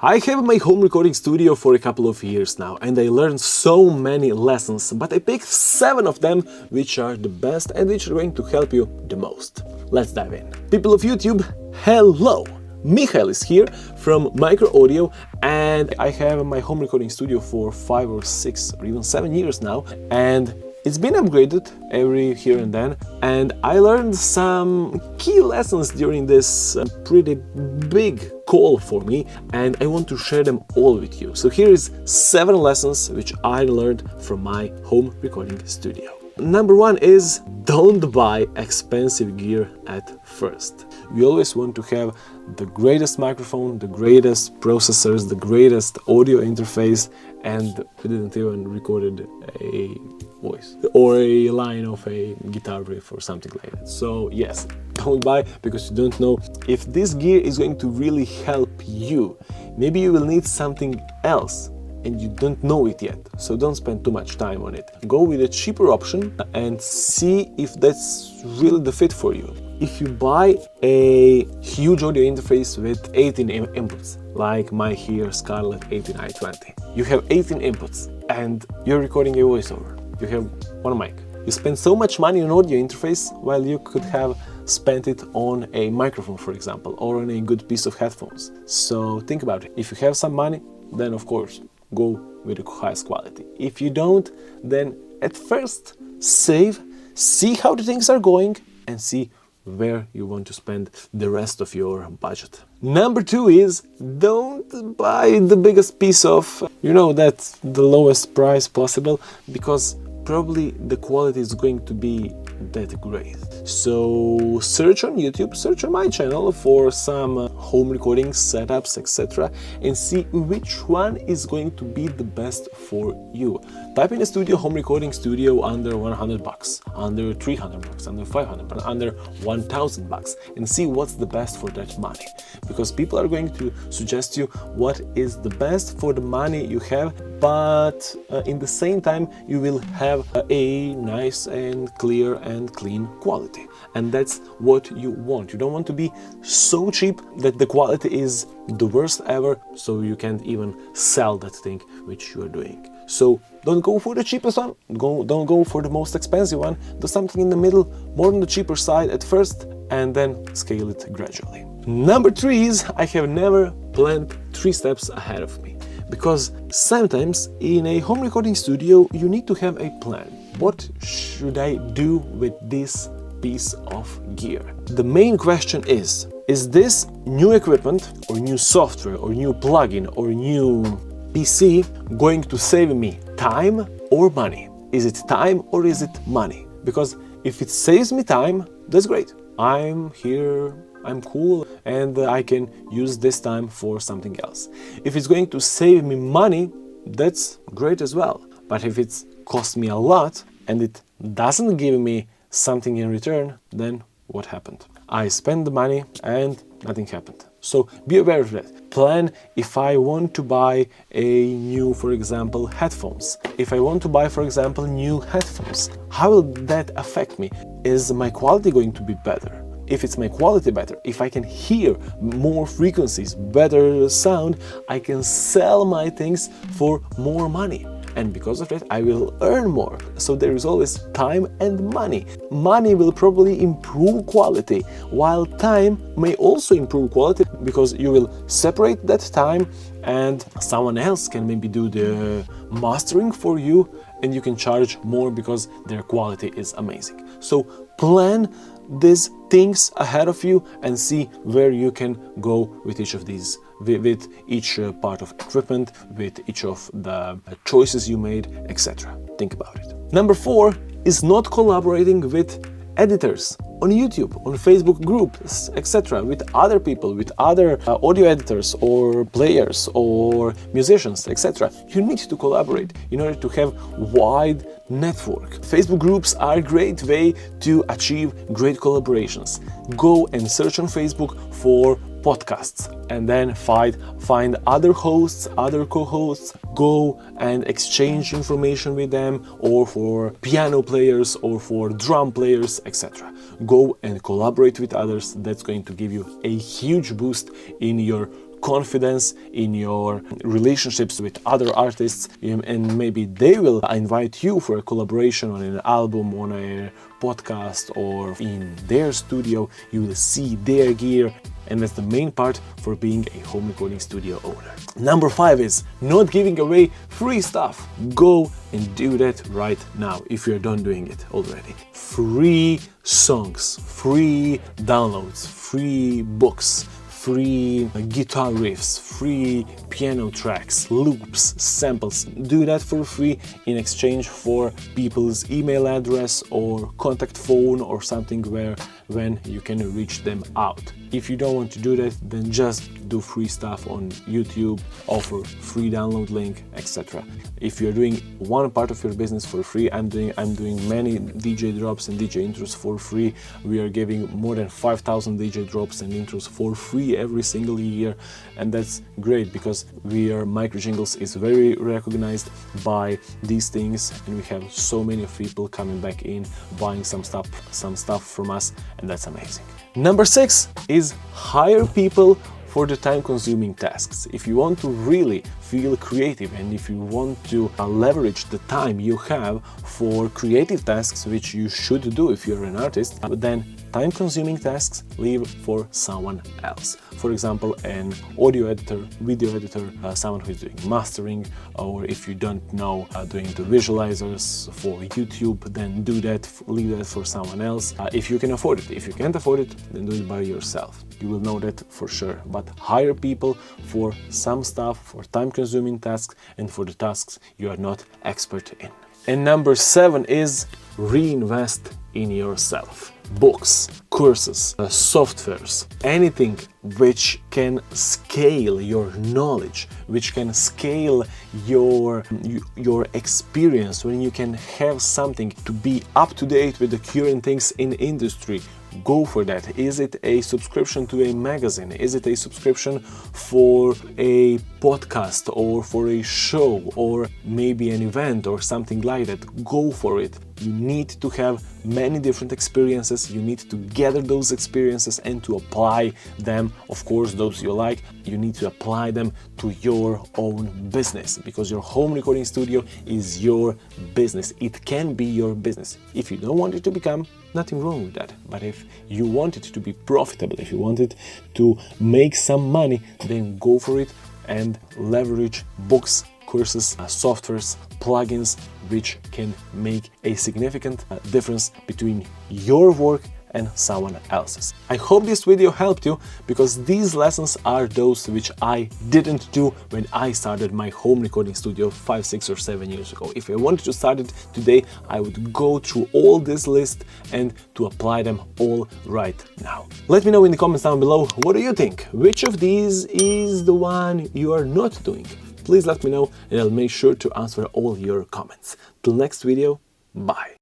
I have my home recording studio for a couple of years now, and I learned so many lessons, but I picked 7 of them which are the best and which are going to help you the most. Let's dive in. People of YouTube, hello! Michael is here from Micro Audio, and I have my home recording studio for 5 or 6 or even 7 years now, and it's been upgraded every here and then, and I learned some key lessons during this pretty big call for me, and I want to share them all with you. So here is 7 lessons which I learned from my home recording studio. Number 1 is don't buy expensive gear at first. We always want to have the greatest microphone, the greatest processors, the greatest audio interface, and we didn't even recorded a voice or a line of a guitar riff or something like that. So yes, don't buy because you don't know if this gear is going to really help you. Maybe you will need something else and you don't know it yet, so don't spend too much time on it. Go with a cheaper option and see if that's really the fit for you. If you buy a huge audio interface with 18 inputs, like my here Scarlett 18i20, you have 18 inputs and you're recording a voiceover. You have one mic. You spend so much money on audio interface while you could have spent it on a microphone, for example, or on a good piece of headphones. So think about it. If you have some money, then of course, go with the highest quality. If you don't, then at first save, see how the things are going, and see where you want to spend the rest of your budget. Number 2 is don't buy the biggest piece of, that's the lowest price possible, because probably the quality is going to be that great. So search on YouTube, search on my channel for some home recording setups, etc., and see which one is going to be the best for you. Type in a studio, home recording studio under $100, under $300, under $500, under $1,000, and see what's the best for that money. Because people are going to suggest you what is the best for the money you have, but in the same time you will have a nice and clear and clean quality. And that's what you want. You don't want to be so cheap that the quality is the worst ever, so you can't even sell that thing which you are doing. So don't go for the cheapest one, don't go for the most expensive one, do something in the middle, more on the cheaper side at first, and then scale it gradually. Number 3 is I have never planned 3 steps ahead of me. Because sometimes in a home recording studio you need to have a plan. What should I do with this piece of gear? The main question is this new equipment or new software or new plugin or new PC going to save me time or money? Is it time or is it money? Because if it saves me time, that's great. I'm here, I'm cool, and I can use this time for something else. If it's going to save me money, that's great as well. But if it's cost me a lot and it doesn't give me something in return, then what happened? I spent the money and nothing happened. So be aware of that. Plan if I want to buy a new, for example, headphones. If I want to buy, for example, new headphones, how will that affect me? Is my quality going to be better? If it's my quality better, if I can hear more frequencies, better sound, I can sell my things for more money. And because of that, I will earn more. So there is always time and money. Money will probably improve quality, while time may also improve quality because you will separate that time and someone else can maybe do the mastering for you, and you can charge more because their quality is amazing. So plan these things ahead of you and see where you can go with each of these, with each part of equipment, with each of the choices you made, etc. Think about it. Number 4 is not collaborating with editors on YouTube, on Facebook groups, etc., with other people, with other audio editors or players or musicians, etc. You need to collaborate in order to have wide network. Facebook groups are a great way to achieve great collaborations. Go and search on Facebook for podcasts and then find other hosts, other co-hosts, go and exchange information with them, or for piano players or for drum players, etc. Go and collaborate with others. That's going to give you a huge boost in your confidence, in your relationships with other artists, and maybe they will invite you for a collaboration on an album, on a podcast, or in their studio. You will see their gear, and that's the main part for being a home recording studio owner. Number 5 is not giving away free stuff. Go and do that right now if you're done doing it already. Free songs, free downloads, free books, free guitar riffs, free piano tracks, loops, samples. Do that for free in exchange for people's email address or contact phone or something when you can reach them out. If you don't want to do that, then just do free stuff on YouTube, offer free download link, etc. If you're doing one part of your business for free, I'm doing many DJ drops and DJ intros for free. We are giving more than 5,000 DJ drops and intros for free every single year, and that's great because Microjingles is very recognized by these things, and we have so many people coming back in, buying some stuff from us, and that's amazing. Number 6 is hire people for the time-consuming tasks. If you want to really feel creative and if you want to leverage the time you have for creative tasks, which you should do if you're an artist, then time-consuming tasks leave for someone else. For example, an audio editor, video editor, someone who's doing mastering, or if you don't know doing the visualizers for YouTube, then leave that for someone else. If you can afford it. If you can't afford it, then do it by yourself. You will know that for sure. But hire people for some stuff, for time-consuming tasks, and for the tasks you are not expert in. And number 7 is reinvest in yourself. Books, courses, softwares, anything which can scale your knowledge, which can scale your experience, when you can have something to be up to date with the current things in industry. Go for that. Is it a subscription to a magazine? Is it a subscription for a podcast or for a show or maybe an event or something like that? Go for it. You need to have many different experiences. You need to gather those experiences and to apply them. Of course, those you like, you need to apply them to your own business, because your home recording studio is your business. It can be your business. If you don't want it to become, nothing wrong with that. But if you want it to be profitable, if you want it to make some money, then go for it and leverage books, courses, softwares, plugins, which can make a significant difference between your work and someone else's. I hope this video helped you, because these lessons are those which I didn't do when I started my home recording studio 5, 6 or 7 years ago. If I wanted to start it today, I would go through all this list and to apply them all right now. Let me know in the comments down below, what do you think? Which of these is the one you are not doing? Please let me know and I'll make sure to answer all your comments. Till next video, bye.